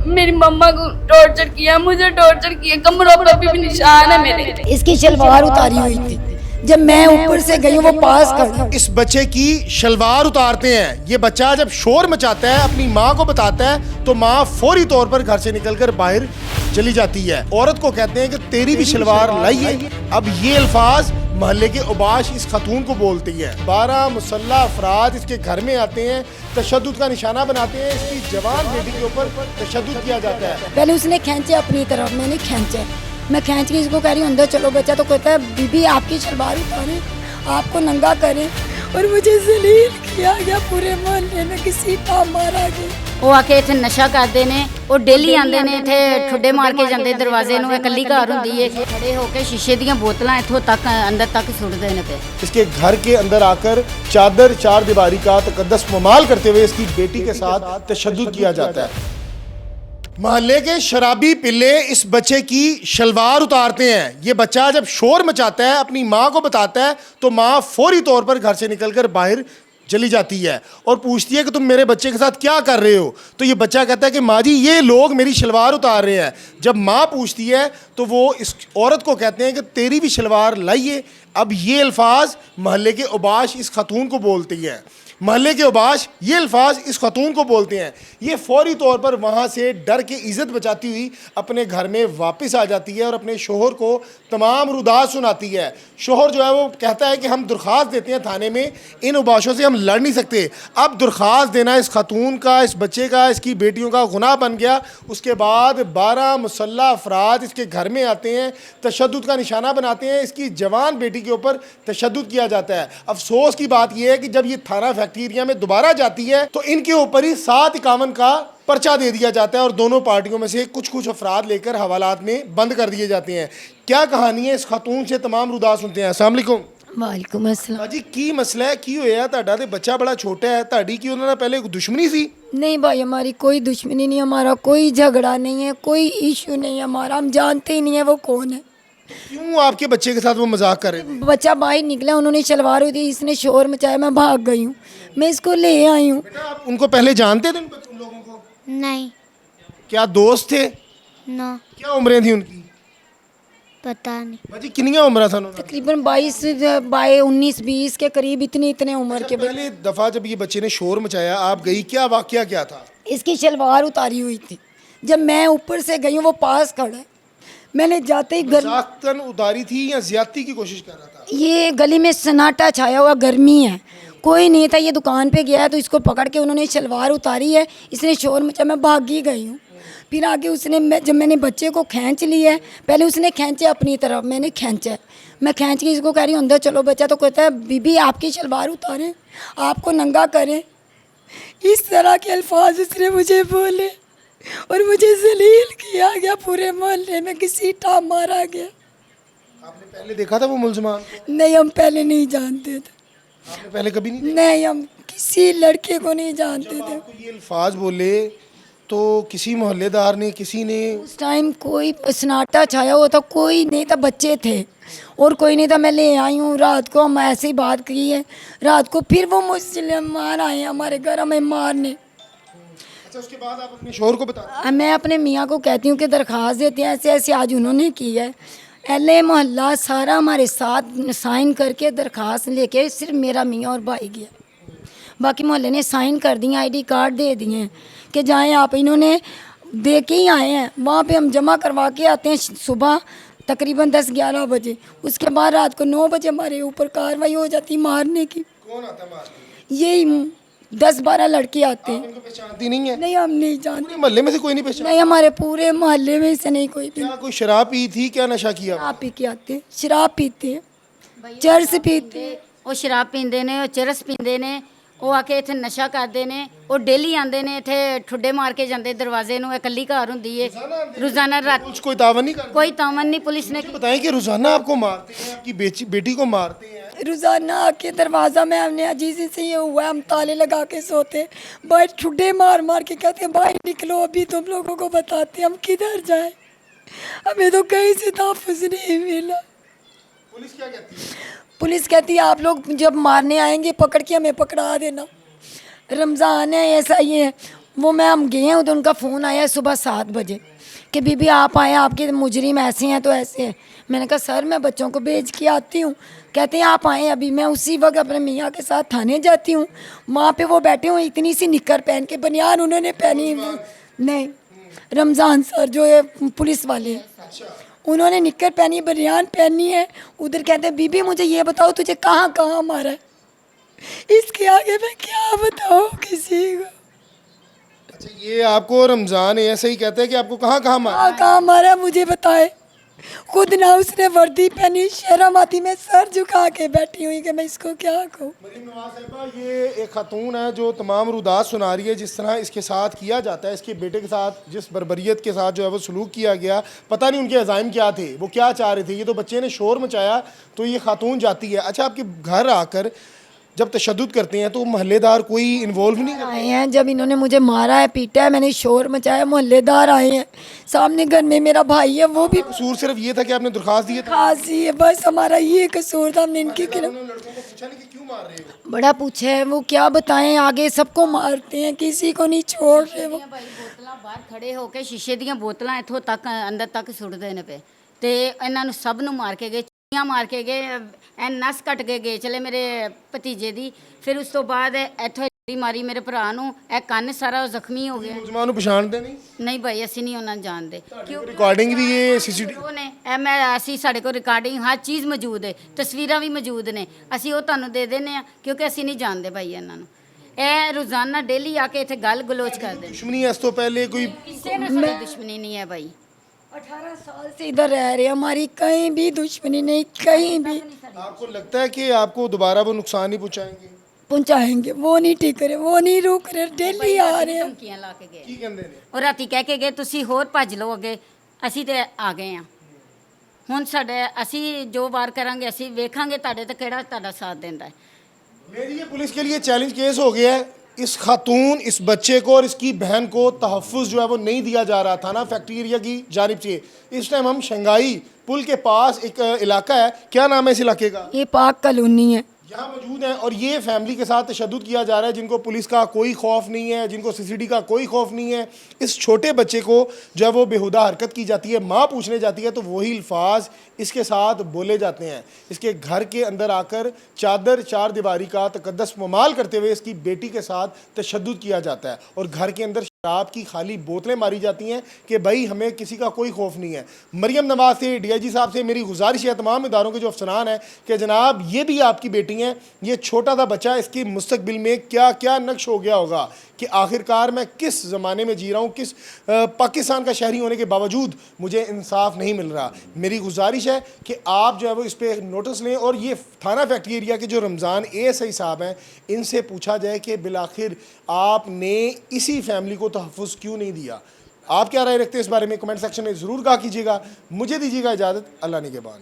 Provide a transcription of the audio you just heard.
मेरी मम्मा को टॉर्चर किया, मुझे टॉर्चर किया, कमरों पर भी निशान है मेरे। इसकी शलवार उतारी हुई थी, जब मैं ऊपर से गई वो पास खड़ा। इस बच्चे की शलवार उतारते हैं। ये बच्चा जब शोर मचाता है, अपनी माँ को बताता है, तो माँ फौरी तौर पर घर से निकलकर बाहर चली जाती है। औरत को कहते हैं कि तेरी भी शलवार लाइए। अब ये अल्फाज मोहल्ले के उबाश इस खतून को बोलती है। 12 मुसल्लह अफराद इसके घर में आते हैं, तशद्दुद का निशाना बनाते हैं। इसकी जवान बेटी के ऊपर तशद्दुद किया जाता है। पहले उसने खींचे अपनी तरफ, मैंने खींचा, मैं खींच के इसको कह रही हूँ अंदर चलो बच्चा, तो कहता है बीबी आपकी शलवार उतारें, आपको नंगा करें। और मुझे जलील किया गया, पूरे मोहल्ले में किसी का मारा गया। ਉਹ ਆ ਕੇ ਇੱਥੇ ਨਸ਼ਾ ਕਰਦੇ ਨੇ, ਉਹ ਡੇਲੀ ਆਉਂਦੇ ਨੇ ਇੱਥੇ ਠੁੱਡੇ ਮਾਰ ਕੇ ਜਾਂਦੇ ਦਰਵਾਜ਼ੇ ਨੂੰ। ਇਕੱਲੀ ਘਰ ਹੁੰਦੀ ਏ, ਖੜੇ ਹੋ ਕੇ ਸ਼ੀਸ਼ੇ ਦੀਆਂ ਬੋਤਲਾਂ ਇੱਥੋਂ ਤੱਕ ਅੰਦਰ ਤੱਕ ਸੁੱਟਦੇ ਨੇ पे। इसके घर के अंदर आकर चादर चार दीवारी का तकद्दस मुमाल करते हुए इसकी बेटी के साथ तशद्दुद किया जाता है। मोहल्ले के शराबी पिल्ले इस बच्चे की शलवार उतारते हैं। ये बच्चा जब शोर मचाता है, अपनी माँ को बताता है, तो माँ फौरी तौर पर घर से निकलकर बाहर चली जाती है और पूछती है कि तुम मेरे बच्चे के साथ क्या कर रहे हो। तो ये बच्चा कहता है कि माँ जी ये लोग मेरी शलवार उतार रहे हैं। जब माँ पूछती है तो वो इस औरत को कहते हैं कि तेरी भी शलवार लाइए। अब ये अल्फाज मोहल्ले के उबाश इस खतून को बोलती है। मोहल्ले के उबाश ये अल्फाज इस खतून को बोलते हैं। ये फौरी तौर पर वहाँ से डर के इज़्ज़त बचाती हुई अपने घर में वापस आ जाती है और अपने शोहर को तमाम रुदात सुनाती है। शोहर जो है वो कहता है कि हम दरख्वास्त देते हैं थाने में, इन उबाशों से हम लड़ नहीं सकते। अब दरख्वास्त देना इस खतून का, इस बच्चे का, इसकी बेटियों का गुनाह बन गया। उसके बाद 12 मुसल्लह अफराद इसके घर में आते हैं, तशद्दुद का निशाना बनाते हैं। इसकी जवान बेटी के ऊपर तशद्दुद किया जाता है। अफसोस की बात यह है कि जब ये थाना फैक्ट्रिया में दोबारा जाती है तो इनके ऊपर ही 751 का पर्चा दे दिया जाता है और दोनों पार्टियों में से कुछ कुछ अफराद लेकर हवालात में बंद कर दिए जाते हैं। क्या कहानी है इस खातून से, तमाम रुदात सुनते हैं। अस्सलाम वालेकुम। वालेकुम अस्सलाम। जी की मसला है, की होया ਤੁਹਾਡਾ ਤੇ ਬੱਚਾ ਬੜਾ ਛੋਟਾ ਹੈ, ਤੁਹਾਡੀ ਕੀ ਉਹਨਾਂ ਨਾਲ ਪਹਿਲੇ ਕੋਈ दुश्मनी सी? नहीं भाई, हमारी कोई दुश्मनी नहीं, हमारा कोई झगड़ा नहीं है, कोई इशू नहीं है हमारा, हम जानते ही नहीं है वो कौन है। क्यों आपके बच्चे के साथ वो मजाक कर रहे थे? बच्चा बाहर निकला, उन्होंने शलवार हुई थी, इसने शोर मचाया, मैं भाग गई हूँ, मैं इसको ले आई हूँ। बेटा आप उनको पहले जानते थे उन लोगों को? नहीं। क्या दोस्त थे? ना। क्या उम्रें थी उनकी? पता नहीं। भाजी कितनी उम्र था उन्होंने? तकरीबन 19-20 के करीब, इतने उम्र के। पहले दफा जब ये बच्चे ने शोर मचाया आप गई, क्या वाकया क्या था? इसकी शलवार उतारी हुई थी, जब मैं ऊपर से गई हूँ वो पास खड़ा है। मैंने जाते ही मजाकतन उतारी थी या ज्यादती की कोशिश कर रहा था? ये गली में सन्नाटा छाया हुआ, गर्मी है, कोई नहीं था। ये दुकान पे गया है तो इसको पकड़ के उन्होंने शलवार उतारी है, इसने शोर मचा, मैं भागी गई हूँ। फिर आगे उसने जब मैंने बच्चे को खींच लिया है, पहले उसने खींचे अपनी तरफ, मैंने खींचा, मैं खींच के इसको कह रही हूँ अंदर चलो बच्चा, तो कहता है बीबी आपकी शलवार उतारें, आपको नंगा करें। इस तरह के अल्फाज उसने मुझे बोले और मुझे जलील किया गया, पूरे मोहल्ले में घसीटा मारा गया। आपने पहले देखा था वो मुलजमान? नहीं, हम पहले नहीं जानते थे। आपने पहले कभी नहीं? नहीं, हम किसी लड़के को नहीं जानते थे। आपको ये अल्फाज बोले तो किसी मोहल्लेदार ने, किसी ने? उस टाइम कोई सन्नाटा छाया हुआ था, कोई नहीं था, बच्चे थे और कोई नहीं था। मैं ले आई हूँ, रात को हम ऐसे ही बात की है, रात को फिर वो मुसलमान आए हमारे घर हमें मारने। अच्छा, उसके बाद आप अपने शोहर को बता? मैं अपने मियाँ को कहती हूँ कि दरख्वास्त देते हैं, ऐसे ऐसे आज उन्होंने की है। अहले मोहल्ला सारा हमारे साथ साइन करके दरख्वास्त लेके सिर्फ मेरा मियाँ और भाई गया, बाकी मोहल्ले ने साइन कर दिए, ID कार्ड दे दिए कि जाएं आप। इन्होंने दे के ही आए हैं, वहाँ पे हम जमा करवा के आते हैं सुबह तकरीबन 10-11 बजे। उसके बाद रात को 9 बजे हमारे ऊपर कार्रवाई हो जाती मारने की। कौन आता है मारने? यही 10-12 लड़के आते हैं। इनको पहचानती नहीं है? नहीं, हम नहीं जानते। पूरे मोहल्ले में से कोई नहीं पहचानता? नहीं, हमारे पूरे मोहल्ले में से नहीं कोई भी। क्या कोई शराब पी थी, क्या नशा किया? शराब पी के आते, शराब पीते, चरस पीते। ਉਹ ਸ਼ਰਾਬ ਪੀਂਦੇ ਨੇ, ਉਹ ਚਰਸ ਪੀਂਦੇ ਨੇ, ਉਹ ਆ ਕੇ ਇੱਥੇ ਨਸ਼ਾ ਕਰਦੇ ਨੇ, ਉਹ ਡੇਲੀ ਆਉਂਦੇ ਨੇ ਇੱਥੇ ਠੁੱਡੇ ਮਾਰ ਕੇ ਜਾਂਦੇ ਦਰਵਾਜ਼ੇ ਨੂੰ। ਇਕੱਲੀ ਘਰ ਹੁੰਦੀ ਏ, ਰੋਜ਼ਾਨਾ ਰਾਤ कुछ कोई दावा नहीं करता? ਕੋਈ ਤਾਮਨ नहीं पुलिस ने। बताएं कि रोजाना आपको मारते हैं, आपकी बेटी को मारते हैं? रोजाना आके दरवाज़ा में हमने अजीज़ी से ये हुआ, हम ताले लगा के सोते, भाई ठुड्डे मार मार के कहते हैं भाई निकलो, अभी तुम लोगों को बताते हम किधर जाए, हमें तो कहीं से तहफ़्फ़ुज़ नहीं मिला। पुलिस क्या कहती है? पुलिस कहती है आप लोग जब मारने आएंगे पकड़ के हमें पकड़ा देना, रमज़ान है, ऐसा ये है। वो मैं हम गए हैं तो उनका फ़ोन आया है सुबह 7 बजे कि बीबी आप आए, आपके मुजरिम ऐसे हैं तो ऐसे हैं। मैंने कहा सर मैं बच्चों को भेज के आती हूँ। कहते हैं आप आए अभी। मैं उसी वक्त अपने मियाँ के साथ थाने जाती हूँ। वहाँ पे वो बैठे हुए, इतनी सी निक्कर पहन के, बनियान उन्होंने पहनी नहीं, रमज़ान सर जो है पुलिस वाले हैं, उन्होंने निक्कर पहनी, बनियान पहनी है। उधर कहते हैं बीबी मुझे ये बताओ तुझे कहाँ कहाँ मारा है। इसके आगे मैं क्या बताऊँ किसी को। अच्छा, ये आपको रमज़ान ऐसे ही कहते हैं कि आपको कहाँ कहाँ मारा? कहाँ कहाँ मारा मुझे बताए। खुद ना उसने वर्दी पहनी, शर्म आती, मैं सर झुका के बैठी हुई कि मैं इसको क्या कहूँ। मरीम नवाज साहिबा, ये एक खातून है जो तमाम रुदात सुना रही है जिस तरह इसके साथ किया जाता है, इसके बेटे के साथ जिस बर्बरियत के साथ जो है वो सलूक किया गया। पता नहीं उनके अज़ाइम क्या थे, वो क्या चाह रहे थे। ये तो बच्चे ने शोर मचाया तो ये खातून जाती है। अच्छा, आपके घर आकर जब तशद्दुद करते हैं तो मोहल्लेदार कोई इन्वॉल्व नहीं करते? आए हैं जब इन्होंने मुझे मारा है, पीटा है, मैंने शोर मचाया, मोहल्लेदार आए हैं। सामने घर में मेरा भाई है, वो भी कसूर सिर्फ ये था कि आपने दरख्वास्त दी था? खांसी है, बस हमारा ये कसूर था। हमने इनके खिलाफ उन्होंने लड़कों को पूछा नहीं कि क्यों मार रहे हो? बड़ा पूछा है, वो क्या बताएं, आगे सबको मारते हैं, किसी को नहीं छोड़ रहे वो। ਭਾਈ ਬੋਤਲਾਂ ਬਾਹਰ ਖੜੇ ਹੋ ਕੇ ਸ਼ੀਸ਼ੇ ਦੀਆਂ ਬੋਤਲਾਂ ਇੱਥੋਂ ਤੱਕ ਅੰਦਰ ਤੱਕ ਸੁੱਟਦੇ ਨੇ ਪਏ ਤੇ ਇਹਨਾਂ ਨੂੰ ਸਭ ਨੂੰ ਮਾਰ ਕੇ ਗਏ, ਚੀਆਂ ਮਾਰ ਕੇ ਗਏ, ਐ ਨਸ ਕੱਟ ਕੇ ਗਏ ਚਲੇ ਮੇਰੇ ਭਤੀਜੇ ਦੀ। ਫਿਰ ਉਸ ਤੋਂ ਬਾਅਦ ਇੱਥੋਂ ਛੁਰੀ ਮਾਰੀ ਮੇਰੇ ਭਰਾ ਨੂੰ, ਇਹ ਕੰਨ ਸਾਰਾ ਜ਼ਖਮੀ ਹੋ ਗਿਆ। ਮੁਲਜ਼ਮਾਂ ਨੂੰ ਪਛਾਣਦੇ ਨਹੀਂ? ਨਹੀਂ ਭਾਈ ਅਸੀਂ ਨਹੀਂ ਉਹਨਾਂ ਨੂੰ ਜਾਣਦੇ ਕਿਉਂ ਰਿਕਾਰਡਿੰਗ ਵੀ ਇਹ ਸੀਸੀਟੀਵੀ ਉਹ ਨੇ ਇਹ ਮੈਂ ਅਸੀਂ ਸਾਡੇ ਕੋਲ ਰਿਕਾਰਡਿੰਗ ਹਰ ਚੀਜ਼ ਮੌਜੂਦ ਹੈ, ਤਸਵੀਰਾਂ ਵੀ ਮੌਜੂਦ ਨੇ, ਅਸੀਂ ਉਹ ਤੁਹਾਨੂੰ ਦੇ ਦਿੰਦੇ ਆ ਕਿਉਂਕਿ ਅਸੀਂ ਨਹੀਂ ਜਾਣਦੇ ਭਾਈ ਇਹਨਾਂ ਨੂੰ। ਇਹ ਰੋਜ਼ਾਨਾ ਡੇਲੀ ਆ ਕੇ ਇੱਥੇ ਗੱਲ ਗਲੋਚ ਕਰਦੇ ਨੇ। ਦੁਸ਼ਮਣੀ ਇਸ ਤੋਂ ਪਹਿਲੇ ਕੋਈ? ਕਿਸੇ ਨਾਲ ਸਾਡੀ ਦੁਸ਼ਮਣੀ ਨਹੀਂ ਹੈ ਭਾਈ। 18 साल से इधर रह रहे हैं, हमारी कहीं भी दुश्मनी नहीं, कहीं भी। आपको लगता है कि आपको दोबारा वो नुकसान नहीं पहुंचाएंगे? पहुंचाएंगे, वो नहीं टिक रहे, वो नहीं रुक रहे, डेली आ रहे हैं। ਧਮਕੀਆਂ ਲਾ ਕੇ ਗਏ ਕੀ ਕਹਿੰਦੇ ਨੇ? ਉਹ ਰਾਤੀ ਕਹਿ ਕੇ ਗਏ ਤੁਸੀਂ ਹੋਰ ਭੱਜ ਲਓ ਅੱਗੇ, ਅਸੀਂ ਤੇ ਆ ਗਏ ਆ। ਹੁਣ ਸਾਡੇ ਅਸੀਂ ਜੋ ਵਾਰ ਕਰਾਂਗੇ ਅਸੀਂ ਵੇਖਾਂਗੇ ਤੁਹਾਡੇ ਤੇ ਕਿਹੜਾ ਤੁਹਾਡਾ ਸਾਥ ਦਿੰਦਾ ਹੈ। मेरी ये पुलिस के लिए चैलेंज केस हो गया है। इस खातून, इस बच्चे को और इसकी बहन को तहफ़्फ़ुज़ जो है वो नहीं दिया जा रहा था ना फैक्ट्री एरिया की जानिब से। इस टाइम हम शंघाई पुल के पास एक इलाका है, क्या नाम है इस इलाके का? ये पाक कॉलोनी है। यहाँ मौजूद हैं और ये फैमिली के साथ तशद्दुद किया जा रहा है, जिनको पुलिस का कोई खौफ नहीं है, जिनको सीसीडी का कोई खौफ नहीं है। इस छोटे बच्चे को जो है वो बेहुदा हरकत की जाती है, माँ पूछने जाती है तो वही अल्फाज इसके साथ बोले जाते हैं। इसके घर के अंदर आकर चादर चार दीवारी का तकद्दस मुमाल करते हुए इसकी बेटी के साथ तशद्दुद किया जाता है और घर के अंदर शराब की खाली बोतलें मारी जाती हैं कि भाई हमें किसी का कोई खौफ नहीं है। मरियम नवाज से, DIG साहब से मेरी गुजारिश है, तमाम इदारों के जो अफसरान हैं, कि जनाब ये भी आपकी बेटी हैं, ये छोटा सा बच्चा, इसकी मुस्तकबिल में क्या क्या नक्श हो गया होगा कि आखिरकार मैं किस ज़माने में जी रहा हूँ, किस पाकिस्तान का शहरी होने के बावजूद मुझे इंसाफ नहीं मिल रहा। मेरी गुजारिश है कि आप जो है वो इस पर नोटिस लें और ये थाना फैक्ट्री एरिया के जो रमज़ान ASI साहब हैं, इनसे पूछा जाए कि बिलाखिर आपने इसी फैमिली को तहफ़्फ़ुज़ क्यों नहीं दिया। आप क्या राय रखते हैं इस बारे में? कमेंट सेक्शन में ज़रूर कहा कीजिएगा। मुझे दीजिएगा इजाज़त, अल्लाह निगहबान।